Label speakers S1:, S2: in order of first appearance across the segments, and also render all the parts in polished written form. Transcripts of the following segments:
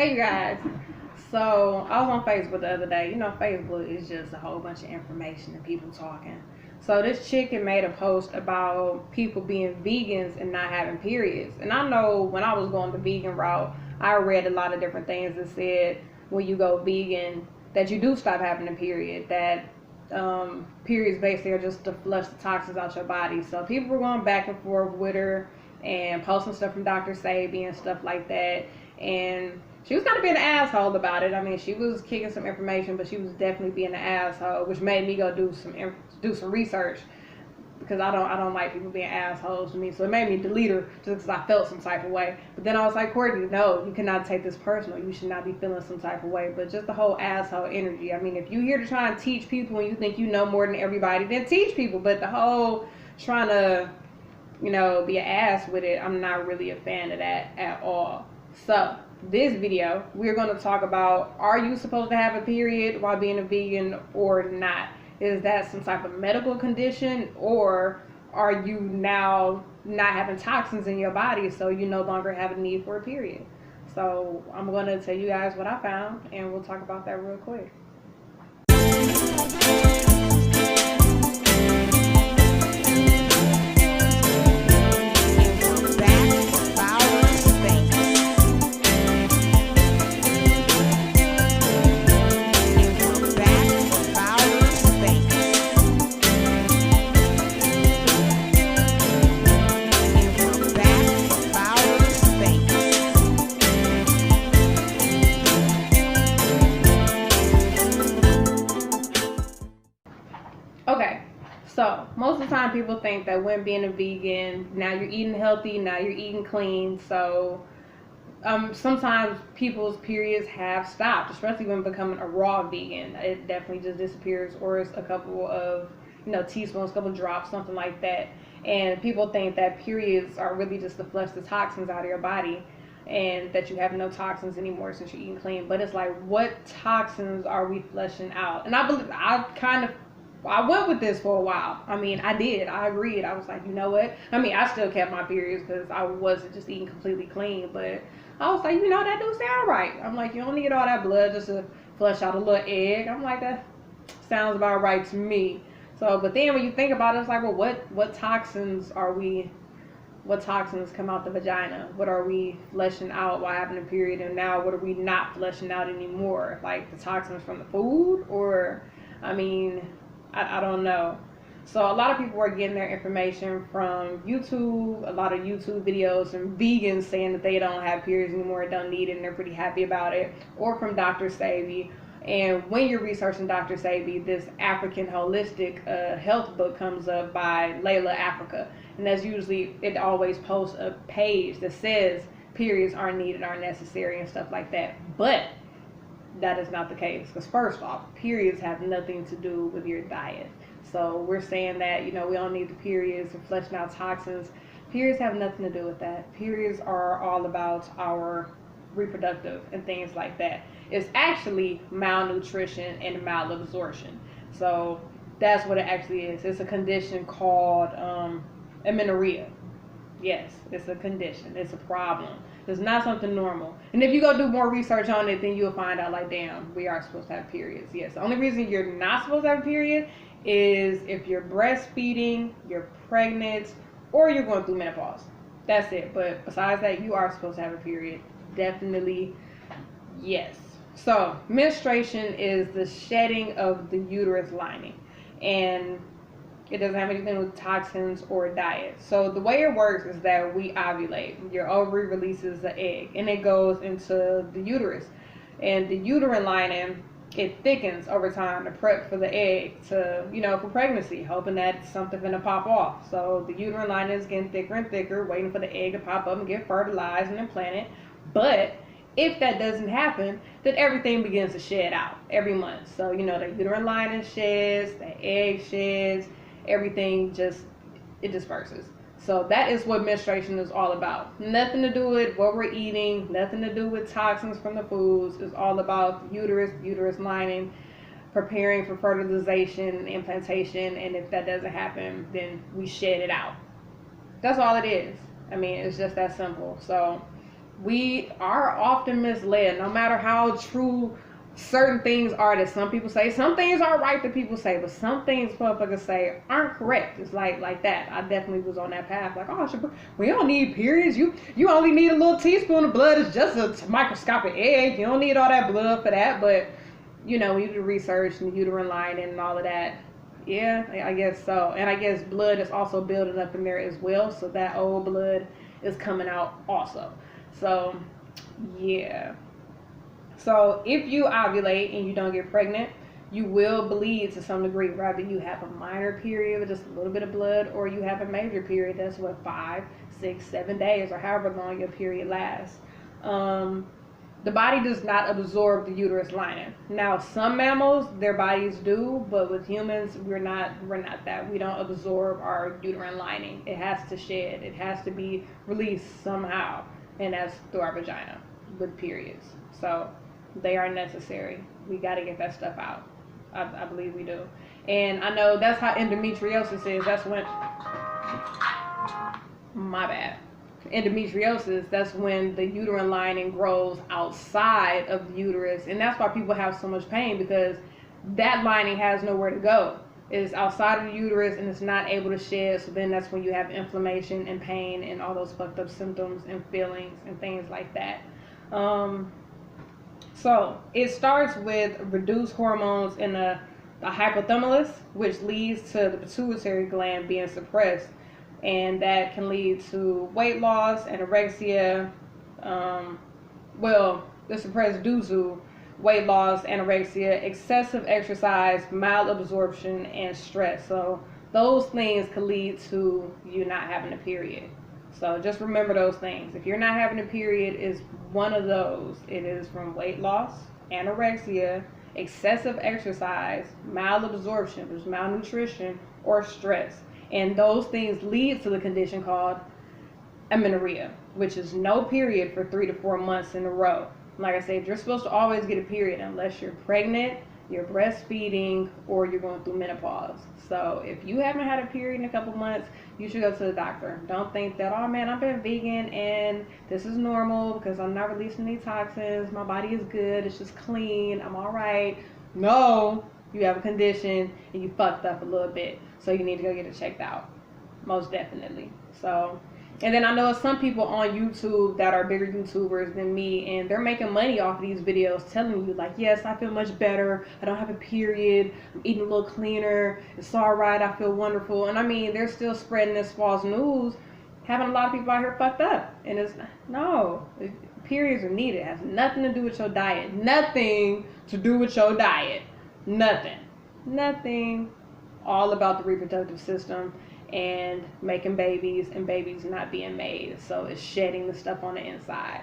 S1: Hey you guys. So I was on Facebook the other day. You know, Facebook is just a whole bunch of information and people talking. So this chick had made a post about people being vegans and not having periods. And I know when I was going the vegan route, I read a lot of different things that said when you go vegan that you do stop having a period. That periods basically are just to flush the toxins out your body. So people were going back and forth with her and posting stuff from Dr. Sabi and stuff like that. And she was kind of being an asshole about it. I mean, she was kicking some information, but she was definitely being an asshole, which made me go do some research because I don't like people being assholes to me. So it made me delete her just because I felt some type of way. But then I was like, Courtney, no, you cannot take this personal. You should not be feeling some type of way. But just the whole asshole energy. I mean, if you're here to try and teach people and you think you know more than everybody, then teach people. But the whole trying to, be an ass with it, I'm not really a fan of that at all. So this video, we're going to talk about, are you supposed to have a period while being a vegan or not? Is that some type of medical condition, or are you now not having toxins in your body so you no longer have a need for a period? So I'm going to tell you guys what I found and we'll talk about that real quick. Okay, so most of the time people think that when being a vegan, now you're eating healthy, now you're eating clean. So sometimes people's periods have stopped, especially when becoming a raw vegan. It definitely just disappears, or it's a couple of teaspoons, a couple of drops, something like that. And people think that periods are really just to flush the toxins out of your body, and that you have no toxins anymore since you're eating clean. But it's like, what toxins are we flushing out? And I went with this for a while. I mean, I did. I agreed. I was like, you know what? I mean, I still kept my periods because I wasn't just eating completely clean. But I was like, that do sound right. I'm like, you don't need all that blood just to flush out a little egg. I'm like, that sounds about right to me. So, but then when you think about it, it's like, well, what toxins come out the vagina? What are we flushing out while having a period? And now what are we not flushing out anymore? Like the toxins from the food? Or, I mean, I don't know. So a lot of people are getting their information from YouTube, a lot of YouTube videos, and vegans saying that they don't have periods anymore, don't need it, and they're pretty happy about it, or from Dr. Sabi. And when you're researching Dr. Sabi, this African holistic health book comes up by Layla Africa, and that's usually, it always posts a page that says periods aren't needed, aren't necessary, and stuff like that. But that is not the case, because first off, periods have nothing to do with your diet. So we're saying that we don't need the periods for flushing out toxins. Periods have nothing to do with that. Periods are all about our reproductive and things like that. It's actually malnutrition and malabsorption. So that's what it actually is. It's a condition called amenorrhea. Yes, it's a condition. It's a problem. It's not something normal. And if you go do more research on it, then you'll find out, like, damn, we are supposed to have periods. Yes, the only reason you're not supposed to have a period is if you're breastfeeding, you're pregnant, or you're going through menopause. That's it. But besides that, you are supposed to have a period. Definitely, yes. So menstruation is the shedding of the uterus lining, and it doesn't have anything with toxins or diet. So the way it works is that we ovulate. Your ovary releases the egg, and it goes into the uterus. And the uterine lining, it thickens over time to prep for the egg to, for pregnancy, hoping that something's going to pop off. So the uterine lining is getting thicker and thicker, waiting for the egg to pop up and get fertilized and implanted. But if that doesn't happen, then everything begins to shed out every month. So, the uterine lining sheds, the egg sheds, everything it disperses. So that is what menstruation is all about. Nothing to do with what we're eating, nothing to do with toxins from the foods. It's all about the uterus lining, preparing for fertilization, implantation, and if that doesn't happen, then we shed it out. That's all it is. I mean, it's just that simple. So we are often misled, no matter how true certain things are that some people say. Some things are right that people say, but some things motherfuckers say aren't correct. It's like that. I definitely was on that path. Like, oh, we don't need periods. You only need a little teaspoon of blood. It's just a microscopic egg. You don't need all that blood for that. But you know, we do the research and the uterine lining and all of that. Yeah, I guess so. And I guess blood is also building up in there as well. So that old blood is coming out also. So, yeah. So if you ovulate and you don't get pregnant, you will bleed to some degree. Rather you have a minor period with just a little bit of blood, or you have a major period that's 5, 6, 7 days, or however long your period lasts. The body does not absorb the uterus lining. Now, some mammals, their bodies do, but with humans, we're not that. We don't absorb our uterine lining. It has to shed. It has to be released somehow, and that's through our vagina with periods. So they are necessary. We got to get that stuff out. I believe we do. And I know that's how endometriosis is. That's when, my bad. Endometriosis, that's when the uterine lining grows outside of the uterus. And that's why people have so much pain, because that lining has nowhere to go. It's outside of the uterus and it's not able to shed. So then that's when you have inflammation and pain and all those fucked up symptoms and feelings and things like that. So it starts with reduced hormones in the hypothalamus, which leads to the pituitary gland being suppressed, and that can lead to weight loss, anorexia, the suppressed due to weight loss, anorexia, excessive exercise, malabsorption, and stress. So those things could lead to you not having a period. So just remember those things. If you're not having a period, it's one of those. It is from weight loss, anorexia, excessive exercise, malabsorption, which is malnutrition, or stress. And those things lead to the condition called amenorrhea, which is no period for 3 to 4 months in a row. Like I said, you're supposed to always get a period unless you're pregnant, you're breastfeeding, or you're going through menopause. So if you haven't had a period in a couple months, you should go to the doctor. Don't think that, oh man, I've been vegan and this is normal because I'm not releasing any toxins. My body is good. It's just clean. I'm all right. No, you have a condition and you fucked up a little bit. So you need to go get it checked out. Most definitely. So, and then I know some people on YouTube that are bigger YouTubers than me, and they're making money off of these videos telling you like, yes, I feel much better. I don't have a period. I'm eating a little cleaner. It's all right. I feel wonderful. And I mean, they're still spreading this false news, having a lot of people out here fucked up. And it's, no, periods are needed. It has nothing to do with your diet. Nothing to do with your diet. Nothing. Nothing. All about the reproductive system and making babies and babies not being made. So it's shedding the stuff on the inside.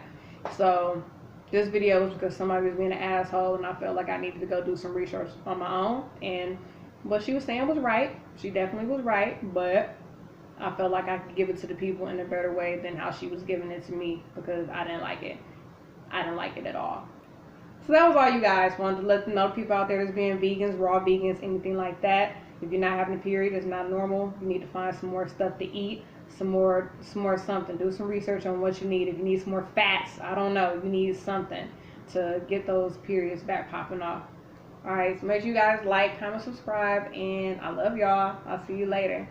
S1: So this video was because somebody was being an asshole and I felt like I needed to go do some research on my own. And what she was saying was right. She definitely was right. But I felt like I could give it to the people in a better way than how she was giving it to me, because I didn't like it. I didn't like it at all. So that was all, you guys. Wanted to let the know people out there that's being vegans, raw vegans, anything like that. If you're not having a period, it's not normal. You need to find some more stuff to eat, some more something. Do some research on what you need. If you need some more fats, I don't know. You need something to get those periods back popping off. All right, so make sure you guys like, comment, subscribe, and I love y'all. I'll see you later.